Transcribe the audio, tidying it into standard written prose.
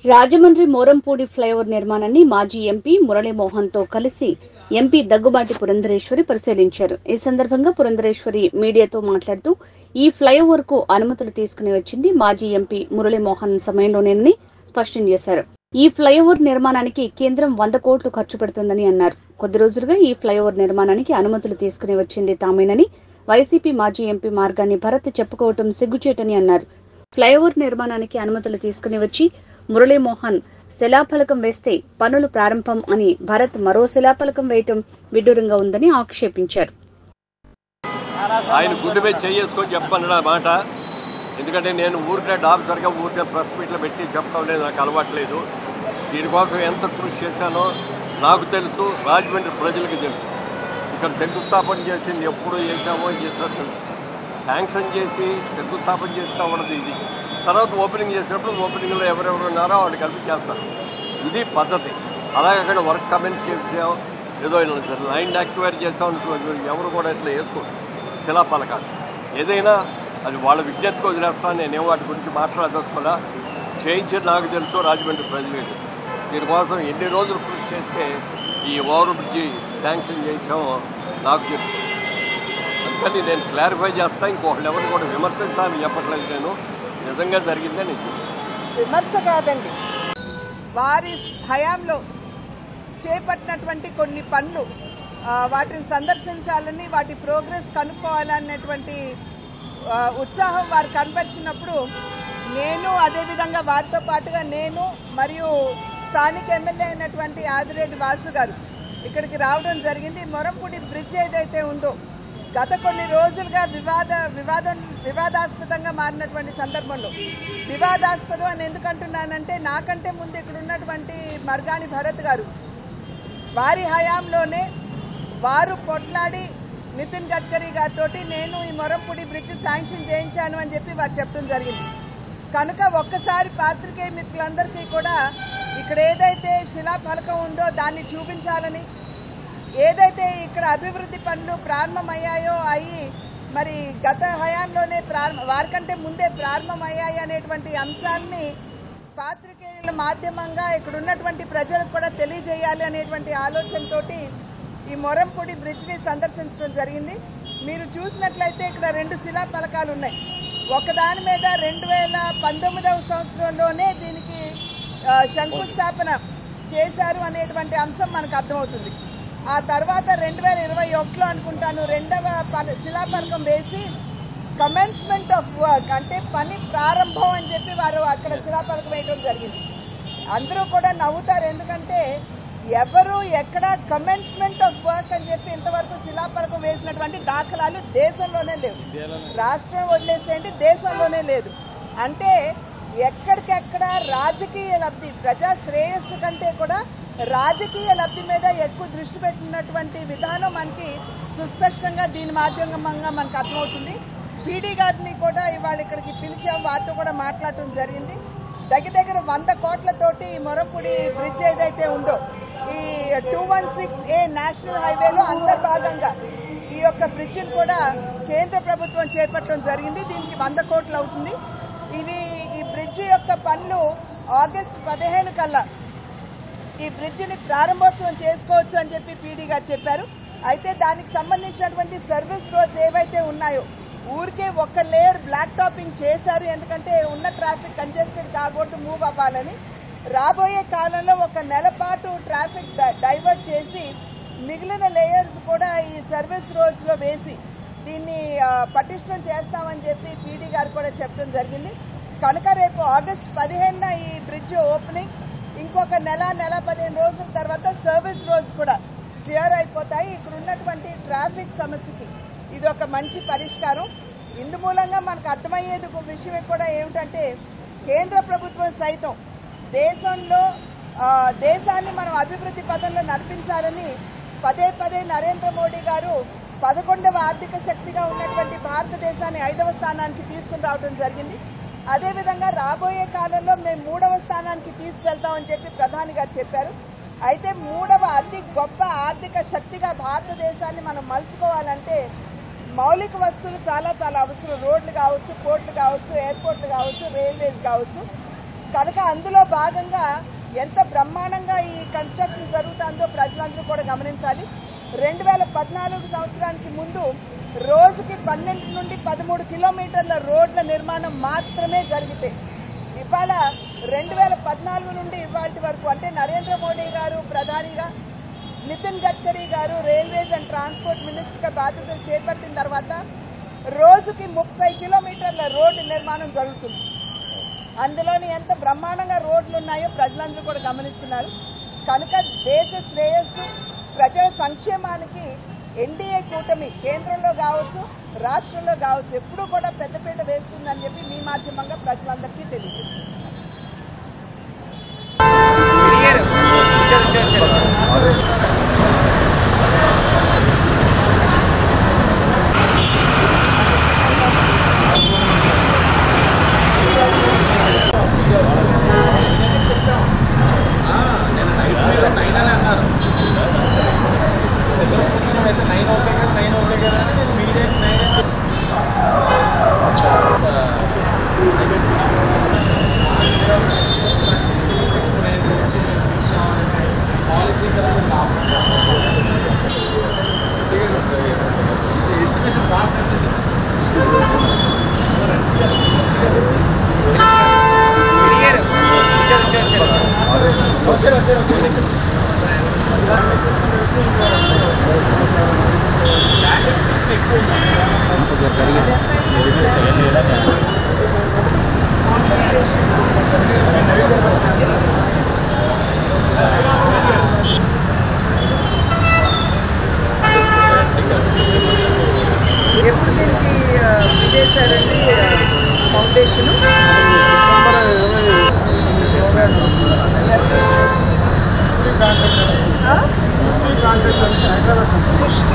Rajahmundry Morampudi flyover నిర్మాణాన్ని మాజీ MP Muralimohan తో కలిసి ఎంపీ దగ్గుబాటి పురంధరేశ్వరి పరిశీలించారు. ఈ సందర్భంగా పురంధరేశ్వరి మీడియాతో మాట్లాడుతూ ఈ ఫ్లైఓవర్ కు అనుమతులు తీసుకుని వచ్చింది మాజీ ఎంపీ మురళీమోహన్ సమయంలోనేనని స్పష్టం చేశారు. ఈ ఫ్లైఓవర్ నిర్మాణానికి కేంద్రం 100 కోట్లు ఖర్చు పెడుతుందని అన్నారు. కొద్ది రోజులుగా ఈ ఫ్లైఓవర్ నిర్మాణానికి అనుమతులు తీసుకుని వచ్చింది తామేనని వైసీపీ మాజీ ఎంపీ మార్గాన్ని భరత్ చెప్పుకోవటం సిగ్గుచేటని అన్నారు. ఫ్లైఓవర్ నిర్మాణానికి అనుమతులు తీసుకుని వచ్చి మురళీమోహన్ శిలాఫలకం వేస్తే పనులు ప్రారంభం అని భరత్ మరో శిలాఫలకం వేయటం విడ్డూరంగా ఉందని ఆక్షేపించారు. ఆయన గుండె మీద చేసుకొని చెప్పన్నాడు ఆ మాట. ఎందుకంటే నేను ఊరికే ఆఫీసర్గా ఊరికే ప్రెస్ మీట్లు పెట్టి చెప్పడం లేదు, నాకు అలవాట్లేదు. దీనికోసం ఎంత కృషి చేశానో నాకు తెలుసు, రాజమండ్రి ప్రజలకి తెలుసు. ఇక్కడ శంకుస్థాపన చేసింది ఎప్పుడు చేసామో చేసినా తెలుసు. శాంక్షన్ చేసి శంకుస్థాపన చేసినా ఉండదు ఇది. తర్వాత ఓపెనింగ్ చేసినప్పుడు ఓపెనింగ్లో ఎవరెవరు ఉన్నారో వాళ్ళు కలిపి చేస్తారు. ఇది పద్ధతి. అలాగే అక్కడ వర్క్ కమెంట్ చేసాం, ఏదో లైన్ యాక్టివేట్ చేసాం, ఎవరు కూడా ఇట్లా వేసుకోండి శిలాఫలకాలు. ఏదైనా అది వాళ్ళ విజ్ఞతకు వదిలేస్తాను. నేనేం వాటి గురించి మాట్లాడదలుచుకోలే. చేయించేది నాకు తెలుసు, రాజమండ్రి ప్రజలకు తెలుసు. దీనికోసం ఎన్ని రోజులు కృషి చేస్తే ఈ ఓవర్ బ్రిడ్జి శాంక్షన్ చేయించామో నాకు తెలుసు. అందుకని నేను క్లారిఫై చేస్తాను. ఇంకొకళ్ళు ఎవరు కూడా విమర్శించాలని చెప్పట్లేదు. నేను నిజంగా జరిగిందని విమర్శ కాదండి, వారి హయాంలో చేపట్టినటువంటి కొన్ని పనులు వాటిని సందర్శించాలని, వాటి ప్రోగ్రెస్ కనుక్కోవాలనేటువంటి ఉత్సాహం వారు కనపరిచినప్పుడు నేను అదేవిధంగా వారితో పాటుగా నేను మరియు స్థానిక ఎమ్మెల్యే అయినటువంటి ఆదిరెడ్డి వాసు గారు ఇక్కడికి రావడం జరిగింది. మొరంపూడి బ్రిడ్జ్ ఏదైతే ఉందో గత కొన్ని రోజులుగా వివాదాస్పదంగా మారినటువంటి సందర్భంలో, వివాదాస్పదం అని ఎందుకంటున్నానంటే నాకంటే ముందు ఇక్కడ ఉన్నటువంటి మర్గాని భరత్ గారు వారి హయాంలోనే వారు కొట్లాడి నితిన్ గడ్కరీ గారితో నేను ఈ మొరంపూడి బ్రిడ్జ్ శాంక్షన్ చేయించాను అని చెప్పి వారు చెప్పడం జరిగింది. కనుక ఒక్కసారి పాత్రికేయ మిత్రులందరికీ కూడా ఇక్కడ ఏదైతే శిలాఫలకం ఉందో దాన్ని చూపించాలని, ఏదైతే ఇక్కడ అభివృద్ధి పనులు ప్రారంభమయ్యాయో అయ్యి మరి గత హయాంలోనే వారికంటే ముందే ప్రారంభమయ్యాయి అనేటువంటి అంశాన్ని పాత్రికేయుల మాధ్యమంగా ఇక్కడ ఉన్నటువంటి ప్రజలకు కూడా తెలియజేయాలి అనేటువంటి ఆలోచనతోటి ఈ మొరంపూడి బ్రిడ్జ్ని సందర్శించడం జరిగింది. మీరు చూసినట్లయితే ఇక్కడ 2 శిలాఫలకాలు ఉన్నాయి. ఒకదాని మీద 2019వ సంవత్సరంలోనే దీనికి శంకుస్థాపన చేశారు అనేటువంటి అంశం మనకు అర్థమవుతుంది. ఆ తర్వాత 2021లో అనుకుంటాను 2వ శిలాఫలకం వేసి కమెన్స్మెంట్ ఆఫ్ వర్క్ అంటే పని ప్రారంభం అని చెప్పి వారు అక్కడ శిలాఫలకం వేయడం జరిగింది. అందరూ కూడా నవ్వుతారు, ఎందుకంటే ఎవరు ఎక్కడ కమెన్స్మెంట్ ఆఫ్ వర్క్ అని చెప్పి ఇంతవరకు శిలాఫలకం వేసినటువంటి దాఖలాలు దేశంలోనే లేవు. రాష్ట్రం వదిలేసేయండి, దేశంలోనే లేదు. అంటే ఎక్కడికెక్కడ రాజకీయ లబ్ధి, ప్రజా శ్రేయస్సు కంటే కూడా రాజకీయ లబ్ధి మీద ఎక్కువ దృష్టి పెట్టినటువంటి విధానం మనకి సుస్పష్టంగా దీని మాధ్యమంగా మనకు అర్థమవుతుంది. పీడీ గారిని కూడా ఇవాళ ఇక్కడికి పిలిచాం, వారితో కూడా మాట్లాడటం జరిగింది. దగ్గర 100 కోట్లతోటి ఈ మొరంపూడి బ్రిడ్జ్ ఏదైతే ఉందో ఈ 216A నేషనల్ హైవేలో అంతర్భాగంగా ఈ యొక్క బ్రిడ్జిని కూడా కేంద్ర ప్రభుత్వం చేపట్టడం జరిగింది. దీనికి 100 కోట్లు అవుతుంది. ఈ బ్రిడ్జ్ యొక్క పనులు ఆగస్టు 15 కల్లా ఈ బ్రిడ్జిని ప్రారంభోత్సవం చేసుకోవచ్చు అని చెప్పి పీడీ గారు చెప్పారు. అయితే దానికి సంబంధించినటువంటి సర్వీస్ రోడ్స్ ఏవైతే ఉన్నాయో ఊరికే ఒక లేయర్ బ్లాక్ టాపింగ్ చేశారు, ఎందుకంటే ఉన్న ట్రాఫిక్ కంజెస్టెడ్ కాకూడదు, మూవ్ అవ్వాలని. రాబోయే కాలంలో 1 నెల పాటు ట్రాఫిక్ డైవర్ట్ చేసి మిగిలిన లేయర్స్ కూడా ఈ సర్వీస్ రోడ్స్ లో వేసి దీన్ని పటిష్టం చేస్తామని చెప్పి పీడీ గారు కూడా చెప్పడం జరిగింది. కనుక రేపు ఆగస్టు 15న ఈ బ్రిడ్జ్ ఓపెనింగ్, ఇంకొక నెల 15 రోజుల తర్వాత సర్వీస్ రోడ్స్ కూడా క్లియర్ అయిపోతాయి. ఇక్కడ ఉన్నటువంటి ట్రాఫిక్ సమస్యకి ఇది ఒక మంచి పరిష్కారం. ఇందు మూలంగా మనకు అర్థమయ్యేది ఒక విషయం కూడా ఏమిటంటే కేంద్ర ప్రభుత్వం సైతం దేశాన్ని మనం అభివృద్ధి పథంలో నడిపించాలని పదే నరేంద్ర మోడీ గారు 11వ ఆర్థిక శక్తిగా ఉన్నటువంటి భారతదేశాన్ని 5వ స్థానానికి తీసుకుని రావడం జరిగింది. అదేవిధంగా రాబోయే కాలంలో మేము 3వ స్థానానికి తీసుకెళ్తామని చెప్పి ప్రధాని గారు చెప్పారు. అయితే 3వ అతి గొప్ప ఆర్థిక శక్తిగా భారతదేశాన్ని మనం మలుచుకోవాలంటే మౌలిక వస్తువులు చాలా అవసరం. రోడ్లు కావచ్చు, పోర్టులు కావచ్చు, ఎయిర్పోర్ట్లు కావచ్చు, రైల్వేస్ కావచ్చు. కనుక అందులో భాగంగా ఎంత బ్రహ్మాండంగా ఈ కన్స్ట్రక్షన్ జరుగుతుందో ప్రజలందరూ కూడా గమనించాలి. 2014 సంవత్సరానికి ముందు రోజుకి 12 నుండి 13 కిలోమీటర్ల రోడ్ల నిర్మాణం మాత్రమే జరిగితే ఇవాళ 2014 నుండి ఇవాళ వరకు అంటే నరేంద్ర మోడీ గారు ప్రధానిగా, నితిన్ గడ్కరీ గారు రైల్వేస్ అండ్ ట్రాన్స్పోర్ట్ మినిస్టర్గా బాధ్యతలు చేపట్టిన తర్వాత రోజుకి 30 కిలోమీటర్ల రోడ్డు నిర్మాణం జరుగుతుంది. అందులోని ఎంత బ్రహ్మాండంగా రోడ్లు ఉన్నాయో ప్రజలందరూ కూడా గమనిస్తున్నారు. కనుక దేశ శ్రేయస్సు, ప్రజల సంక్షేమానికి ఎన్డీఏ కూటమి కేంద్రంలో కావచ్చు, రాష్ట్రంలో కావచ్చు ఎప్పుడూ కూడా పెద్దపీట వేస్తుందని చెప్పి మీ మాధ్యమంగా ప్రజలందరికీ తెలియజేస్తున్నారు. ఎప్పుడు దీనికి విజయసారండి ఫౌండేషన్ సుష్టి